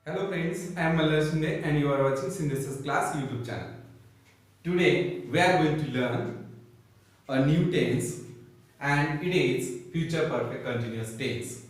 Hello friends, I am Mallar Shinde and you are watching Synthesis Class YouTube channel. Today we are going to learn a new tense and it is future perfect continuous tense.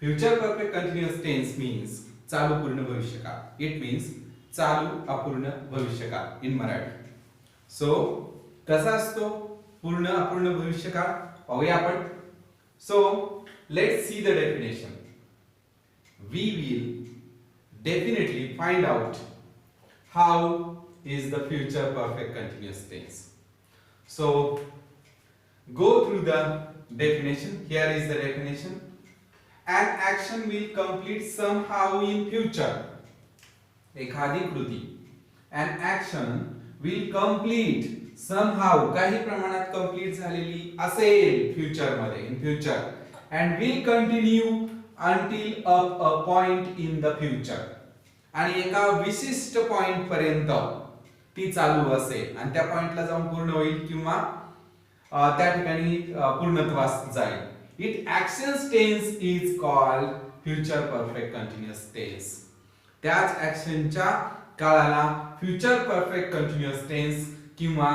Future perfect continuous tense means चालू पूर्ण भविष्यकाळ. It means चालू अपूर्ण भविष्यकाळ in Marathi. So कसा असतो पूर्ण अपूर्ण भविष्यकाळ पाहूया आपण. So let's see the definition. We will definitely find out how is the future perfect continuous tense. So go through the definition. Here is the definition. An action will complete somehow in future. एखादी कृती an action will complete somehow काही प्रमाणात complete झालेली असेल future मध्ये in future and will continue until a point in the future आणि एका विशिष्ट पॉइंट पर्यंत ती चालू असेल आणि त्या पॉइंटला जाऊन पूर्ण होईल किंवा त्या ठिकाणी पूर्णत्वास जाईल. It actions tense is called future perfect continuous tense. त्याच ऍक्शनच्या काळाला फ्युचर परफेक्ट कंटिन्युअस टेन्स किंवा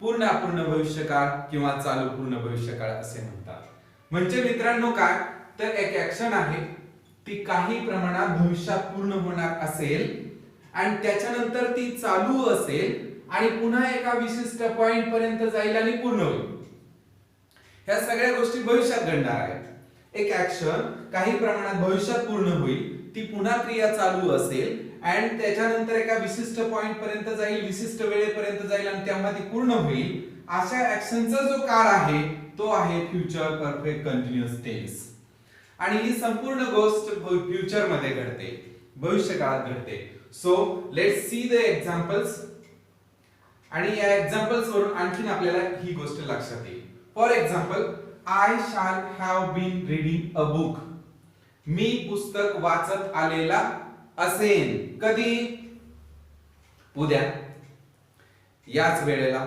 पूर्ण अपूर्ण भविष्यकाळ किंवा चालू पूर्ण भविष्यकाळ असे म्हणतात. म्हणजे मित्रांनो काय तर एक ऍक्शन आहे ती काही प्रमाणात भविष्यात पूर्ण होणार असेल आणि त्याच्यानंतर ती चालू असेल आणि पुन्हा एका विशिष्ट पॉइंट पर्यंत जाईल आणि पूर्ण होईल. ह्या सगळ्या गोष्टी भविष्यात घडणार आहेत. एक ऍक्शन काही प्रमाणात भविष्यात पूर्ण होईल, ती पुन्हा क्रिया चालू असेल आणि त्याच्यानंतर एका विशिष्ट पॉइंट पर्यंत जाईल, विशिष्ट वेळेपर्यंत जाईल आणि तेव्हा ती पूर्ण होईल. अशा ऍक्शनचा जो काळ आहे तो आहे फ्युचर परफेक्ट कंटिन्युअस टेन्स. आणि ही संपूर्ण गोष्ट फ्युचर मध्ये घडते, भविष्यकाळात घडते. So let's see the examples. आणि या एक्झाम्पल्स वरून आणखीन आपल्याला ही गोष्ट लक्षात येईल. For example, I shall have been reading a book. मी पुस्तक वाचत आलेला असेन. कधी? उद्या याच वेळेला.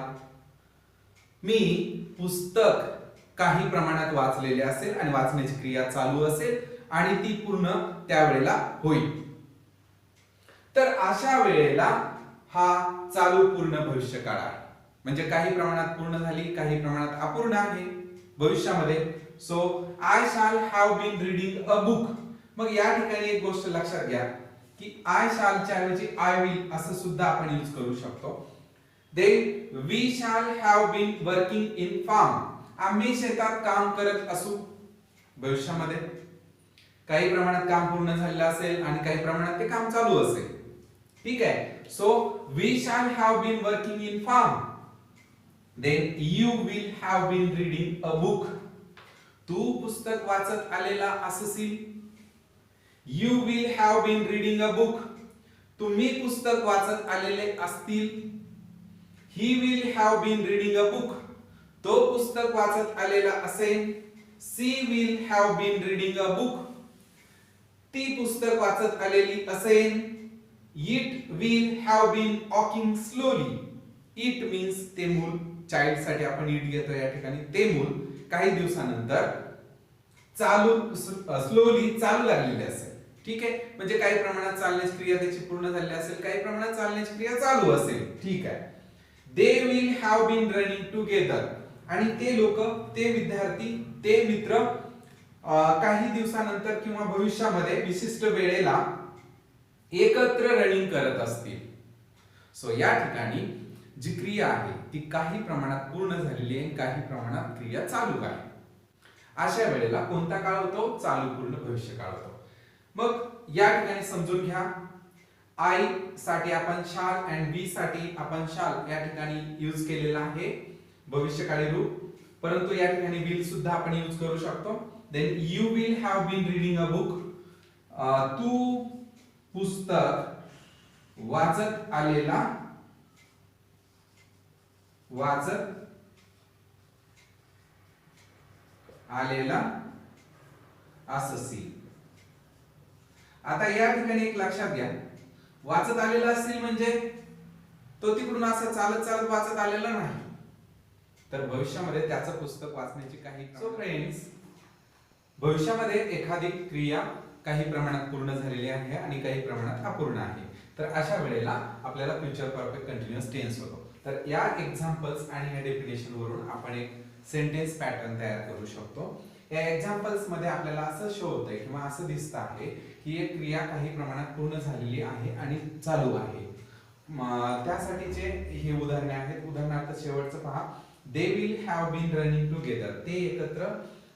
मी पुस्तक काही प्रमाणात वाचलेले असेल आणि वाचण्याची क्रिया चालू असेल आणि ती पूर्ण त्यावेळेला होईल. तर अशा वेळेला हा चालू पूर्ण भविष्यकाळ आहे. म्हणजे काही प्रमाणात पूर्ण झाली, काही प्रमाणात अपूर्ण आहे भविष्यामध्ये. So I shall have been reading a book. मग या ठिकाणी एक गोष्ट लक्षात घ्या की आय शालच्या ऐवजी आय विल असं सुद्धा आपण यूज करू शकतो. Then we shall have been working in farm. आम्ही शेतात काम करत असू भविष्यामध्ये. काही प्रमाणात काम पूर्ण झालेलं असेल आणि काही प्रमाणात ते काम चालू असेल. ठीक आहे. So we shall have been working in farm. Then you will have been reading a book. तू पुस्तक वाचत आलेला असशील. You will have been reading a book. तुम्ही पुस्तक वाचत आलेले असतील. He will have been reading a book. तो पुस्तक वाचत आलेला असेल. She will have been reading a book. ती पुस्तक वाचत आलेली असेल. It will have been walking slowly. It means ते मूल, चाइल्ड साठी आपण इट घेतो या ठिकाणी. ते मूल काही दिवसानंतर चालू स्लोली चालू लागलेले असेल. ठीक आहे. म्हणजे काही प्रमाणात चालण्याची क्रिया त्याची पूर्ण झालेली असेल, काही प्रमाणात चालण्याची क्रिया चालू असेल. ठीक आहे. They will have been running together. आणि ते लोक, ते विद्यार्थी, ते मित्र काही दिवसानंतर किंवा भविष्यामध्ये विशिष्ट वेळेला एकत्र रनिंग करत असतील. सो या ठिकाणी जी क्रिया आहे ती काही प्रमाणात पूर्ण झालेली आहे, काही प्रमाणात क्रिया चालू आहे. अशा वेळेला कोणता काळ होतो? चालू पूर्ण भविष्य काळ होतो. मग या ठिकाणी समजून घ्या. आय साठी आपण शाल आणि बी साठी आपण शाल या ठिकाणी यूज केलेला आहे भविष्यकाळी रूप. परंतु या ठिकाणी विल सुद्धा आपण यूज करू शकतो. Then you will have been reading a book. तू पुस्तक वाचत आलेला असशील. आता या ठिकाणी एक लक्षात घ्या, वाचत आलेला असेल म्हणजे तो तिकडून असं चालत चालत वाचत आलेला नाही, तर भविष्यामध्ये त्याचं पुस्तक वाचण्याची काही. सो फ्रेंड्स, भविष्यामध्ये एखादी क्रिया काही प्रमाणात पूर्ण झालेली आहे आणि काही प्रमाणात अपूर्ण आहे. तर अशा वेळेला आपल्याला फ्युचर परफेक्ट कंटिन्युअस टेन्स होतो. तर या एक्झाम्पल्स आणि या डेफिनेशन वरून आपण एक सेंटेन्स पॅटर्न तयार करू शकतो. या एक्झाम्पल्स मध्ये आपल्याला असं शो होतंय किंवा असं दिसतं आहे की एक क्रिया काही प्रमाणात पूर्ण झालेली आहे आणि चालू आहे. त्यासाठीचे हे उदाहरणे आहेत. उदाहरणार्थ शेवटचं पहा, they will have been running together. ते एकत्र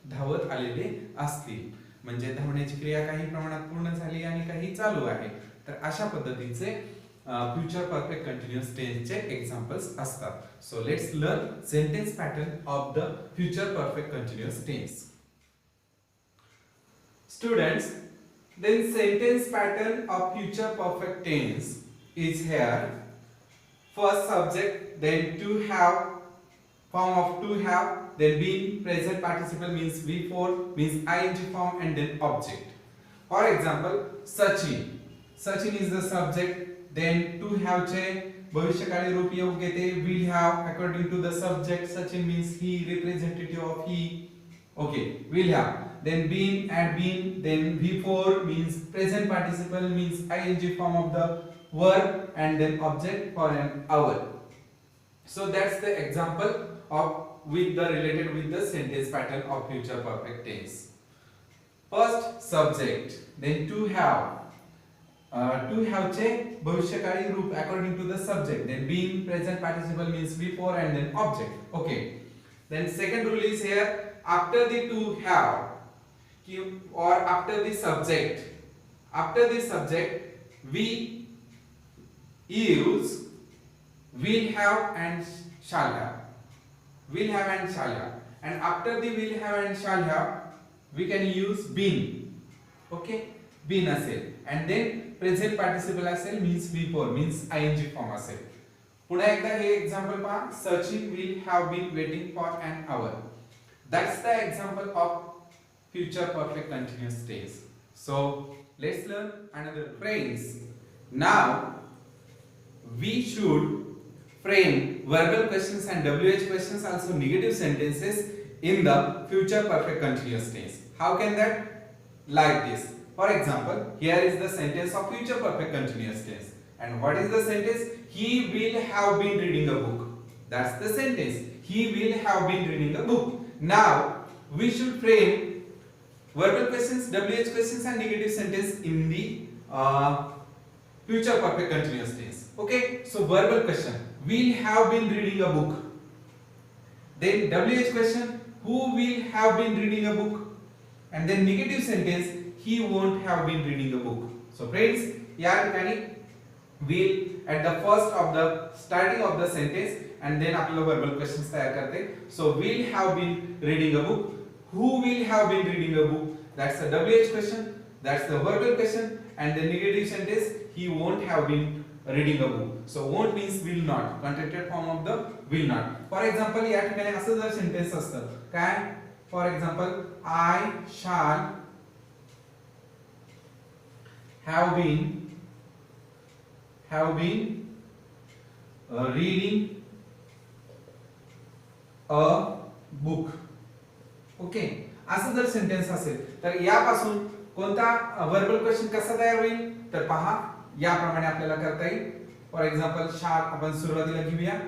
धावत आलेले असतील. म्हणजे धावण्याची क्रिया काही प्रमाणात पूर्ण झाली आणि काही चालू आहे. तर अशा पद्धतीचे फ्युचर परफेक्ट कंटिन्युअस टेन्सचे एक्झाम्पल्स असतात. So let's learn sentence pattern of the future perfect continuous tense. Students, then sentence pattern of future perfect tense is here. First subject, then to have, form of to have, then being, present participle means before, means ing form, and then object. For example, Sachin. Sachin is the subject, then to have चे भविष्यकाळी रूप योग्य ते will have according to the subject. Sachin means he, representative of he. Okay, will have. Then been and been, then before means present participle means ing form of the verb, and then object for an hour. So that's the example of with the related with the sentence pattern of future perfect tense. First subject, then to have. To have चे भविष्यकाळी रूप according to the subject, then being, present participle means before, and then object. Okay, then second rule is here, after the to have or after the subject, we use will have and shall have. Will have and shall have. And after the will have and shall have, we can use been. Okay, been असेल. And then present participle असेल means before, means ing form असेल. पुन्हा एकदा हे example पहा, Sachin will have been waiting for an hour. That's the example of future perfect continuous tense. So let's learn another phrase. Now we should frame verbal questions and WH questions, also negative sentences, in the future perfect continuous tense. How can that? Like this. For example, here is the sentence of future perfect continuous tense. And what is the sentence? He will have been reading a book. That's the sentence. He will have been reading a book. Now we should frame verbal questions, WH questions, and negative sentence in the future perfect continuous tense. Okay, so verbal question, will have been reading a book. Then WH question, who will have been reading a book. And then negative sentence, he won't have been reading a book. So friends, या ठिकाणी will at the first of the starting of the sentence, and then आपल्याला verbal questions तयार करते. So will have been reading a book. Who will have been reading a book? That's the WH question. That's the verbal question. And the negative sentence, he won't have been reading a book. So won't means will not. Contracted form of the will not. For example, या ठिकाणी असं जर sentence असतं काय? For example, I shall have been reading a book. Okay, असं जर sentence असेल तर यापासून कोणता वर्बल क्वेश्चन कसा तयार होईल तर पहा याप्रमाणे आपल्याला करता येईल. फॉर एक्झाम्पल शाल आपण सुरुवातीला घेऊया.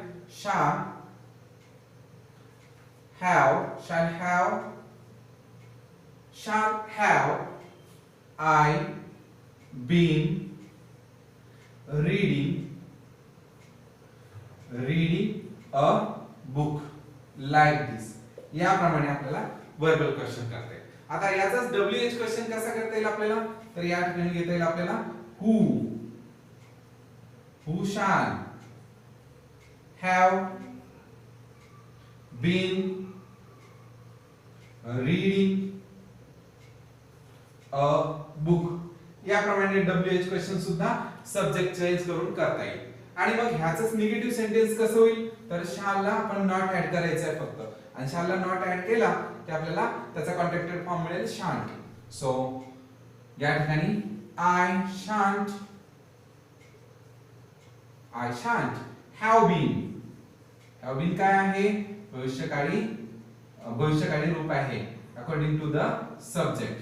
shall have I been reading a book like this. याप्रमाणे आपल्याला वर्बल क्वेश्चन करता येईल. आता याचाच WH क्वेश्चन कसा करता येईल आपल्याला तर या ठिकाणी घेता येईल आपल्याला who shall have been reading a book. याप्रमाणे WH क्वेश्चन सुद्धा सब्जेक्ट चेंज करून करता येईल. आणि मग ह्याचंच निगेटिव्ह सेंटेन्स कसं होईल तर shall ला आपण नॉट ऍड करायचं आहे फक्त, आणि shall ला नॉट ऍड केला की आपल्याला त्याचा कॉन्ट्रॅक्टेड फॉर्म मिळेल shan't. सो या ठिकाणी I shan't have been काय आहे भविष्यकाळी रूप आहे according to the subject.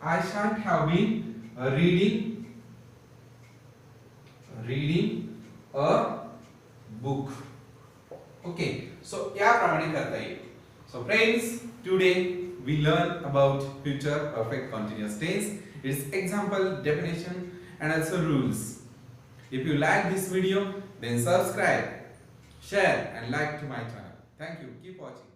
I shan't have been reading a book. Okay, so याप्रमाणे करता येईल. So friends, today we learn about future perfect continuous tense, its example, definition and also rules. If you like this video, then subscribe, share and like to my channel. Thank you. Keep watching.